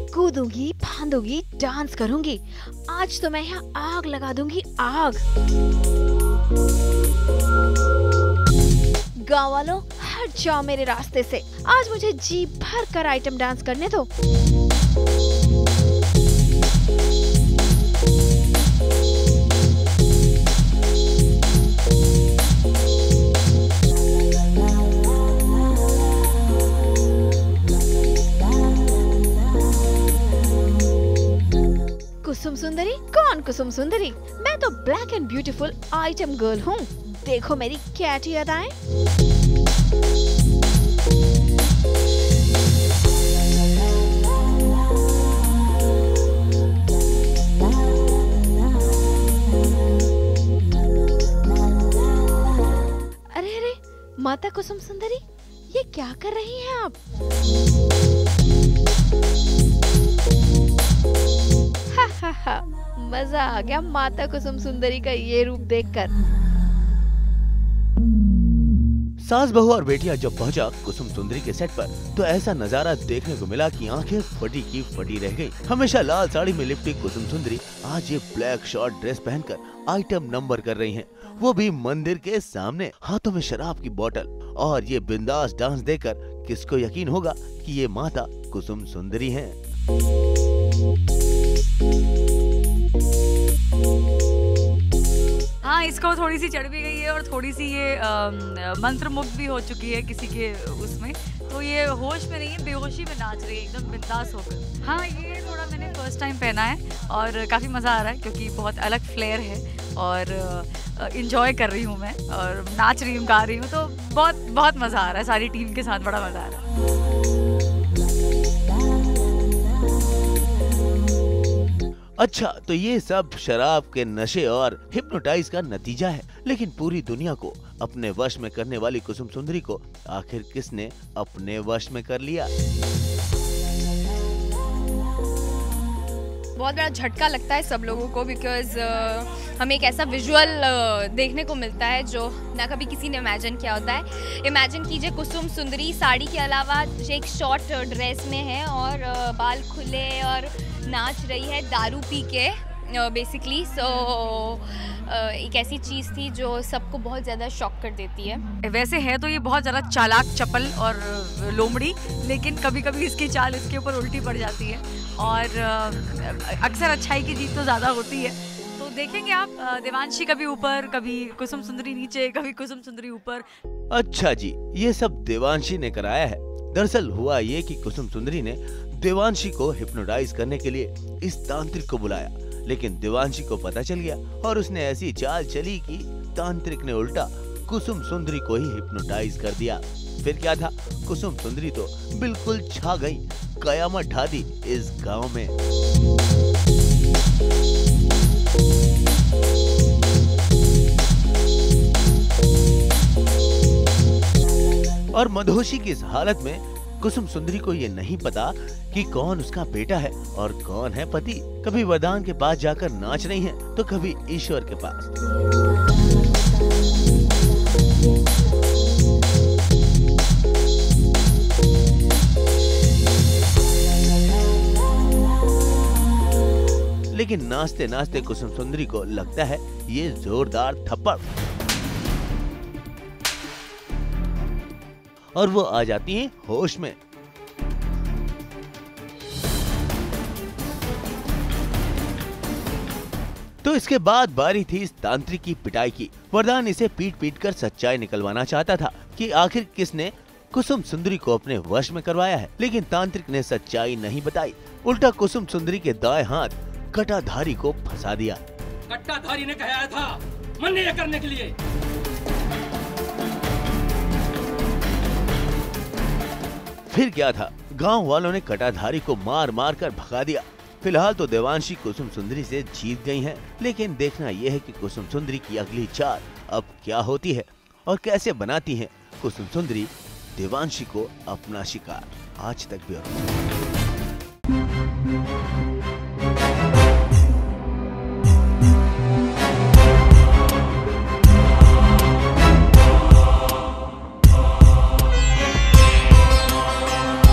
कूदूंगी, फांदूंगी, dance करूंगी। आज तो मैं यहाँ आग लगा दूंगी, आग। गाँव वालों, हट जाओ मेरे रास्ते से। आज मुझे जी भर कर आइटम डांस करने दो। कुसुम सुंदरी? कौन कुसुम सुंदरी? मैं तो black and beautiful item girl हूँ। देखो मेरी कैटी अदाएं। अरे अरे, माता कुसुम सुंदरी, ये क्या कर रही हैं आप? हा, मजा आ गया माता कुसुम सुंदरी का ये रूप देखकर। सास बहू और बेटियां जब पहुंचा कुसुम सुंदरी के सेट पर, तो ऐसा नजारा देखने को मिला कि आंखें फटी की फटी रह गईं। हमेशा लाल साड़ी में लिपटी कुसुम सुंदरी आज ये ब्लैक शॉर्ट ड्रेस पहनकर आइटम नंबर कर रही हैं, वो भी मंदिर के सामने, हाथों में शराब की बोतल। और ये बिंदास डांस देखकर किसको यकीन होगा कि ये माता कुसुम सुंदरी हैं। हाँ, इसको थोड़ी सी चढ़ भी गई है और थोड़ी सी ये मंत्रमुग्ध भी हो चुकी है किसी के उसमें, तो ये होश में नहीं है, बेहोशी में नाच रही है एकदम बिंदास होकर। हाँ, ये थोड़ा मैंने फर्स्ट टाइम पहना है और काफ़ी मज़ा आ रहा है क्योंकि बहुत अलग फ्लेयर है और इंजॉय कर रही हूँ मैं और नाच रही हूँ, गा रही हूँ, तो बहुत बहुत मज़ा आ रहा है। सारी टीम के साथ बड़ा मज़ा आ रहा है। अच्छा, तो ये सब शराब के नशे और हिप्नोटाइज का नतीजा है। लेकिन पूरी दुनिया को अपने वश में करने वाली कुसुम सुंदरी को आखिर किसने अपने वश में कर लिया? बहुत बड़ा झटका लगता है सब लोगों को, बिकॉज हमें एक ऐसा विजुअल देखने को मिलता है जो ना कभी किसी ने इमेजिन किया होता है। इमेजिन कीजिए कुसुम सुंदरी साड़ी के अलावा एक शॉर्ट ड्रेस में है और बाल खुले और नाच रही है दारू पी के बेसिकली। सो एक ऐसी चीज़ थी जो सबको बहुत ज़्यादा शॉक कर देती है। वैसे है तो ये बहुत ज़्यादा चालाक, चपल और लोमड़ी, लेकिन कभी कभी इसकी चाल इसके ऊपर उल्टी पड़ जाती है और अक्सर अच्छाई की जीत तो ज़्यादा होती है। तो देखेंगे आप, देवांशी कभी ऊपर, कभी कुसुम सुंदरी नीचे, कभी कुसुम सुंदरी ऊपर। अच्छा जी, ये सब देवांशी ने कराया है। दरअसल हुआ ये कि कुसुम सुंदरी ने देवांशी को हिप्नोटाइज करने के लिए इस तांत्रिक को बुलाया, लेकिन देवांशी को पता चल गया और उसने ऐसी चाल चली कि तांत्रिक ने उल्टा कुसुम सुंदरी को ही हिप्नोटाइज कर दिया। फिर क्या था, कुसुम सुंदरी तो बिल्कुल छा गई, कयामत ढा दी इस गांव में। और मदहोशी की इस हालत में कुसुम सुंदरी को ये नहीं पता कि कौन उसका बेटा है और कौन है पति। कभी वरदान के पास जाकर नाच रही है तो कभी ईश्वर के पास। लेकिन नाचते नाचते कुसुम सुंदरी को लगता है ये जोरदार थप्पड़, और वो आ जाती है होश में। तो इसके बाद बारी थी इस तांत्रिक की पिटाई की। वरदान इसे पीट पीट कर सच्चाई निकलवाना चाहता था कि आखिर किसने कुसुम सुंदरी को अपने वश में करवाया है, लेकिन तांत्रिक ने सच्चाई नहीं बताई। उल्टा कुसुम सुंदरी के दाएं हाथ कटाधारी को फंसा दिया। कट्टाधारी ने कहा था मन ये करने के लिए। फिर क्या था, गांव वालों ने कटाधारी को मार मार कर भगा दिया। फिलहाल तो देवांशी कुसुम सुंदरी से जीत गई हैं, लेकिन देखना यह है कि कुसुम सुंदरी की अगली चाल अब क्या होती है और कैसे बनाती हैं कुसुम सुंदरी देवांशी को अपना शिकार। आज तक ब्यूरो।